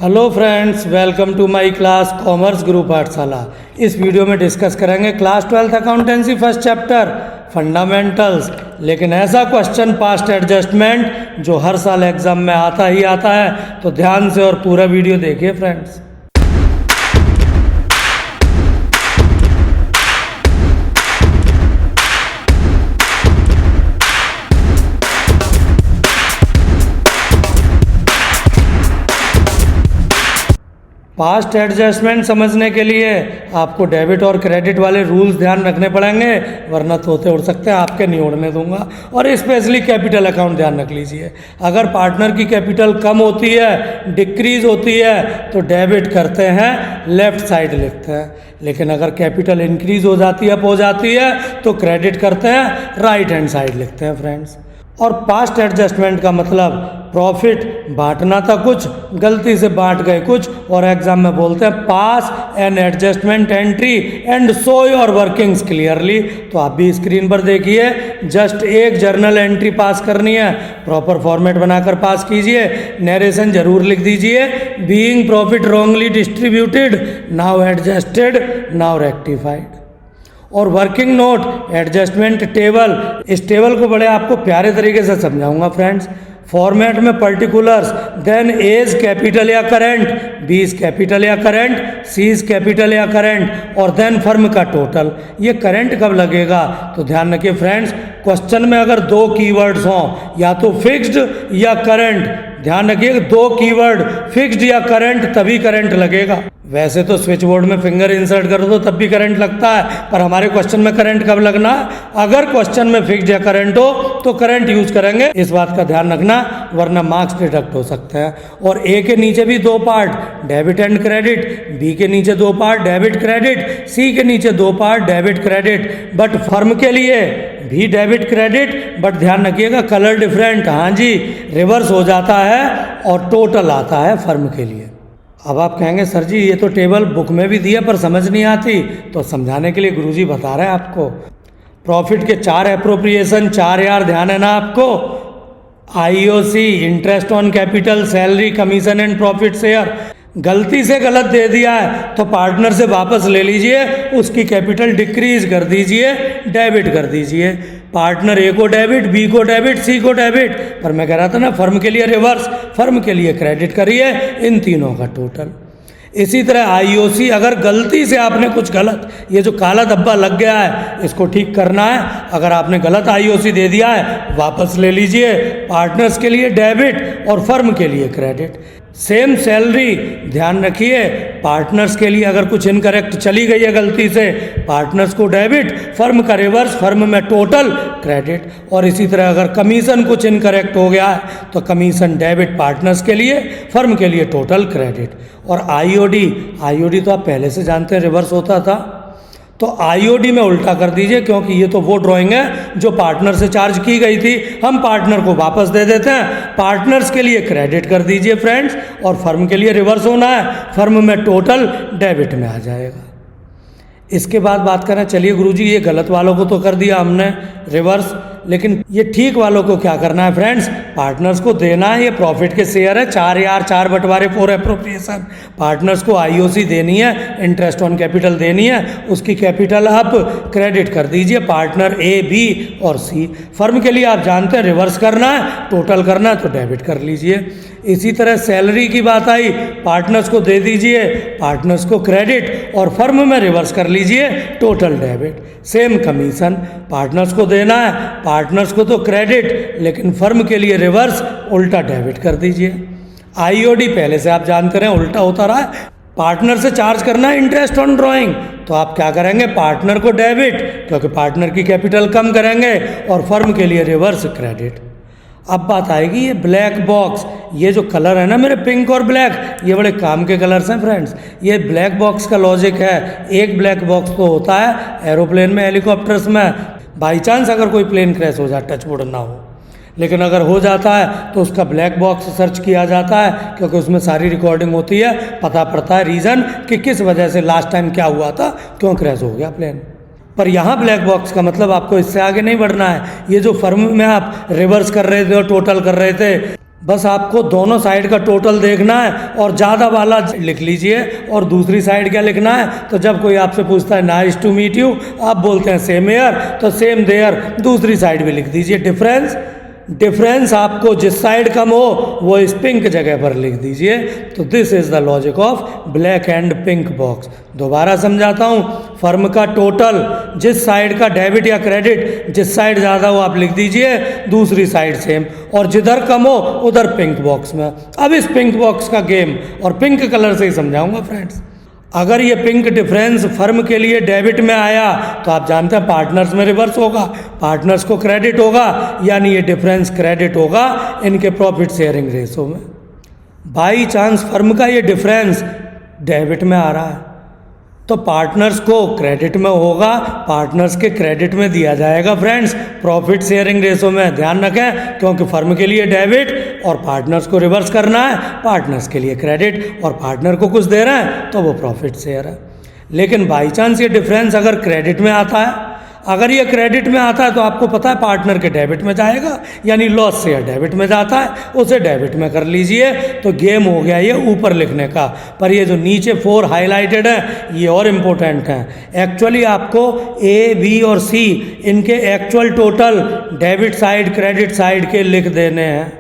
Hello friends, welcome to my class commerce group Pathshala. इस video में discuss करेंगे class 12th accountancy first chapter fundamentals. लेकिन ऐसा question past adjustment जो हर साल एग्जाम में आता ही आता है, तो ध्यान से और पूरा वीडियो देखिए फ्रेंड्स। पास्ट एडजस्टमेंट समझने के लिए आपको डेबिट और क्रेडिट वाले रूल्स ध्यान रखने पड़ेंगे, वरना तोते उड़ सकते हैं, आपके नहीं उड़ने दूंगा। और स्पेशली कैपिटल अकाउंट ध्यान रख लीजिए। अगर पार्टनर की कैपिटल कम होती है, डिक्रीज होती है, तो डेबिट करते हैं, लेफ्ट साइड लिखते हैं। लेकिन अगर कैपिटल इंक्रीज हो जाती है, अप हो जाती है, तो क्रेडिट करते हैं, राइट हैंड साइड लिखते हैं फ्रेंड्स। और पास्ट एडजस्टमेंट का मतलब प्रॉफिट बांटना था कुछ, गलती से बांट गए कुछ, और एग्जाम में बोलते हैं pass an adjustment entry and show your workings clearly. तो आप भी स्क्रीन पर देखिए, जस्ट एक जर्नल एंट्री पास करनी है, प्रॉपर फॉर्मेट बनाकर पास कीजिए, नरेशन जरूर लिख दीजिए, being profit wrongly distributed, now adjusted, now rectified. और वर्किंग नोट एडजस्टमेंट टेबल, इस टेबल को बड़े आपको प्यारे तरीके से समझाऊंगा फ्रेंड्स। फॉर्मेट में पर्टिकुलर्स, देन एज कैपिटल या करंट, बी इज कैपिटल या करंट, सी इज कैपिटल या करंट, और देन फर्म का टोटल। ये करंट कब लगेगा तो ध्यान रखिए फ्रेंड्स, क्वेश्चन में अगर दो कीवर्ड्स हों, या तो फिक्स्ड या करंट, ध्यान रखिए दो कीवर्ड फिक्स्ड या करंट, तभी करंट लगेगा। वैसे तो स्विच बोर्ड में फिंगर इंसर्ट कर दो तब भी करंट लगता है, पर हमारे क्वेश्चन में करंट कब लगना है? अगर क्वेश्चन में फिक्स्ड या करंट हो तो करंट यूज करेंगे, इस बात का ध्यान रखना, वरना मार्क्स डिडक्ट हो सकते हैं। और ए के नीचे भी दो part, debit and credit, B के नीचे दो पार्ट, डेबिट क्रेडिट, सी के नीचे दो part, debit credit. But firm के लिए भी डेबिट क्रेडिट, बट ध्यान रखिएगा कलर डिफरेंट, हाँ जी, रिवर्स हो जाता है और टोटल आता है फर्म के लिए। अब आप कहेंगे सर जी ये तो टेबल बुक में भी दिया पर समझ नहीं आती, तो समझाने के लिए गुरुजी बता रहे हैं आपको। प्रॉफिट के 4 एप्रोप्रिएशन, 4 यार ध्यान है ना आपको, IOC, interest on capital, salary, commission and profit share. गलती से गलत दे दिया है तो पार्टनर से वापस ले लीजिए, उसकी कैपिटल डिक्रीज कर दीजिए, डेबिट कर दीजिए। पार्टनर ए को डेबिट, बी को डेबिट, सी को डेबिट, पर मैं कह रहा था ना फर्म के लिए रिवर्स, फर्म के लिए क्रेडिट करिए, इन तीनों का टोटल। इसी तरह आईओसी, अगर गलती से आपने कुछ गलत, ये जो काला धब्बा लग गया है इसको ठीक करना है, अगर आपने गलत आईओसी दे दिया है वापस ले लीजिए, पार्टनर्स के लिए डेबिट और फर्म के लिए क्रेडिट। सेम सैलरी, ध्यान रखिए पार्टनर्स के लिए अगर कुछ इनकरेक्ट चली गई है गलती से, पार्टनर्स को डेबिट, फर्म का रिवर्स, फर्म में टोटल क्रेडिट। और इसी तरह अगर कमीशन कुछ इनकरेक्ट हो गया है तो कमीशन डेबिट पार्टनर्स के लिए, फर्म के लिए टोटल क्रेडिट। और आईओडी तो आप पहले से जानते हैं रिवर्स होता था, तो आईओडी में उल्टा कर दीजिए, क्योंकि ये तो वो ड्राइंग है जो पार्टनर से चार्ज की गई थी, हम पार्टनर को वापस दे देते हैं, पार्टनर्स के लिए क्रेडिट कर दीजिए फ्रेंड्स, और फर्म के लिए रिवर्स होना है, फर्म में टोटल डेबिट में आ जाएगा। इसके बाद बात करें, चलिए गुरुजी ये गलत वालों को तो कर दिया हमने रिवर्स, लेकिन ये ठीक वालों को क्या करना है फ्रेंड्स? पार्टनर्स को देना है, ये प्रॉफिट के शेयर है, 4 यार 4 बंटवारे 4 एप्रोप्रिएशन। पार्टनर्स को आईओसी देनी है, इंटरेस्ट ऑन कैपिटल देनी है, उसकी कैपिटल आप क्रेडिट कर दीजिए, पार्टनर ए, बी और सी। फर्म के लिए आप जानते हैं रिवर्स करना है, टोटल करना है तो डेबिट कर लीजिए। इसी तरह सैलरी की बात आई, पार्टनर्स को दे दीजिए, पार्टनर्स को क्रेडिट, और फर्म में रिवर्स कर लीजिए, total debit. Same commission, partners को देना है, पार्टनर्स को तो क्रेडिट, लेकिन फर्म के लिए रिवर्स, उल्टा डेबिट कर दीजिए। आईओडी पहले से आप जानते रहे उल्टा होता रहा है, पार्टनर से चार्ज करना है इंटरेस्ट ऑन ड्राइंग, तो आप क्या करेंगे? पार्टनर को डेबिट, क्योंकि पार्टनर की कैपिटल कम करेंगे, और फर्म के लिए रिवर्स क्रेडिट। अब बात आएगी ये ब्लैक बॉक्स, ये जो कलर है ना मेरे, पिंक और ब्लैक, ये बड़े काम के कलर्स हैं फ्रेंड्स। ये ब्लैक बॉक्स का लॉजिक है, एक ब्लैक बॉक्स तो होता है एरोप्लेन में, हेलीकॉप्टर्स में, बाई चांस अगर कोई प्लेन क्रैश हो जाए, टच वुड ना हो, लेकिन अगर हो जाता है तो उसका ब्लैक बॉक्स सर्च किया जाता है, क्योंकि उसमें सारी रिकॉर्डिंग होती है, पता पड़ता है रीज़न कि किस वजह से लास्ट टाइम क्या हुआ था, क्यों क्रैश हो गया प्लेन। पर यहाँ ब्लैक बॉक्स का मतलब आपको इससे आगे नहीं बढ़ना है। ये जो फर्म में आप रिवर्स कर रहे थे और टोटल कर रहे थे, बस आपको दोनों साइड का टोटल देखना है और ज़्यादा वाला लिख लीजिए और दूसरी साइड क्या लिखना है। तो जब कोई आपसे पूछता है नाइस टू मीट यू, आप बोलते हैं सेम हेयर, तो सेम देयर दूसरी साइड भी लिख दीजिए। डिफरेंस आपको जिस साइड कम हो वो इस पिंक जगह पर लिख दीजिए। तो this is the logic of black and pink box. दोबारा समझाता हूँ, फर्म का टोटल जिस साइड का डेबिट या क्रेडिट जिस साइड ज़्यादा हो आप लिख दीजिए, दूसरी साइड सेम, और जिधर कम हो उधर पिंक बॉक्स में। अब इस पिंक बॉक्स का गेम और पिंक कलर से ही समझाऊंगा फ्रेंड्स। अगर ये पिंक डिफरेंस फर्म के लिए डेबिट में आया तो आप जानते हैं पार्टनर्स में रिवर्स होगा, पार्टनर्स को क्रेडिट होगा, यानी ये डिफरेंस क्रेडिट होगा इनके प्रॉफिट शेयरिंग रेशो में। बाई चांस फर्म का ये डिफरेंस डेबिट में आ रहा है तो पार्टनर्स को क्रेडिट में होगा, पार्टनर्स के क्रेडिट में दिया जाएगा फ्रेंड्स प्रॉफिट शेयरिंग रेशो में। ध्यान रखें, क्योंकि फर्म के लिए डेबिट और पार्टनर्स को रिवर्स करना है, पार्टनर्स के लिए क्रेडिट और पार्टनर को कुछ दे रहे हैं तो वो प्रॉफिट शेयर है। लेकिन बाई चांस ये डिफरेंस अगर क्रेडिट में आता है, अगर ये क्रेडिट में आता है तो आपको पता है पार्टनर के डेबिट में जाएगा, यानी लॉस शेयर डेबिट में जाता है, उसे डेबिट में कर लीजिए। तो गेम हो गया ये ऊपर लिखने का। पर ये जो नीचे 4 हाईलाइटेड है ये और इम्पोर्टेंट हैं। एक्चुअली आपको ए, बी और सी इनके actual total debit side credit side के लिख देने हैं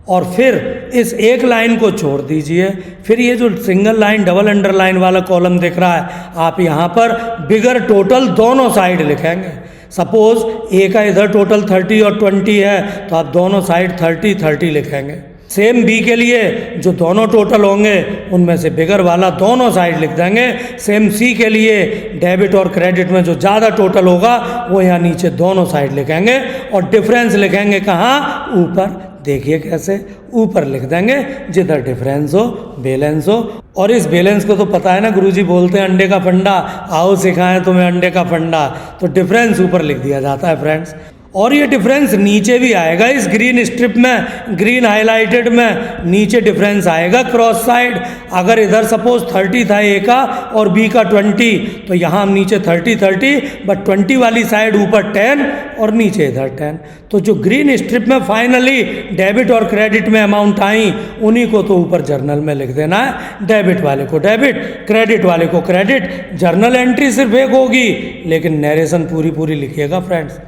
और फिर इस एक लाइन को छोड़ दीजिए। फिर ये जो सिंगल लाइन डबल अंडरलाइन वाला कॉलम दिख रहा है, आप यहाँ पर बिगर टोटल दोनों साइड लिखेंगे। सपोज ए का इधर टोटल 30 और 20 है तो आप दोनों साइड 30 लिखेंगे। सेम बी के लिए जो दोनों टोटल होंगे उनमें से बिगर वाला दोनों साइड लिख देंगे। सेम सी के लिए डेबिट और क्रेडिट में जो ज़्यादा टोटल होगा वो यहाँ नीचे दोनों साइड लिखेंगे और डिफरेंस लिखेंगे कहाँ, ऊपर। देखिए कैसे, ऊपर लिख देंगे जिधर डिफरेंस हो, बैलेंस हो। और इस बैलेंस को तो पता है ना, गुरुजी बोलते हैं अंडे का फंडा, आओ सिखाएं तुम्हें अंडे का फंडा। तो डिफरेंस ऊपर लिख दिया जाता है फ्रेंड्स। और ये डिफरेंस नीचे भी आएगा, इस ग्रीन स्ट्रिप में, ग्रीन हाईलाइटेड में नीचे डिफरेंस आएगा क्रॉस साइड। अगर इधर सपोज 30 था ए का और बी का 20, तो यहाँ हम नीचे 30 बट 20 वाली साइड ऊपर 10 और नीचे इधर 10। तो जो ग्रीन स्ट्रिप में फाइनली डेबिट और क्रेडिट में अमाउंट आई उन्हीं को तो ऊपर जर्नल में लिख देना है। डेबिट वाले को डेबिट, क्रेडिट वाले को क्रेडिट। जर्नल एंट्री सिर्फ एक होगी लेकिन नरेशन पूरी लिखिएगा फ्रेंड्स।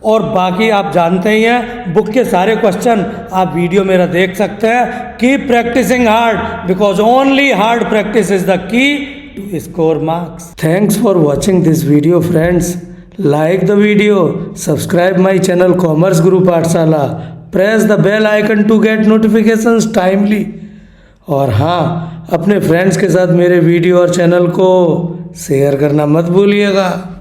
और बाकी आप जानते ही हैं, बुक के सारे क्वेश्चन आप वीडियो मेरा देख सकते हैं। Keep practising hard because only hard practice is the key to score marks. Thanks for watching this video friends. Like the video, subscribe my channel commerce Guru Pathshala, press the bell icon to get notifications timely. और हाँ, अपने friends के साथ मेरे video और channel को share करना मत भूलिएगा।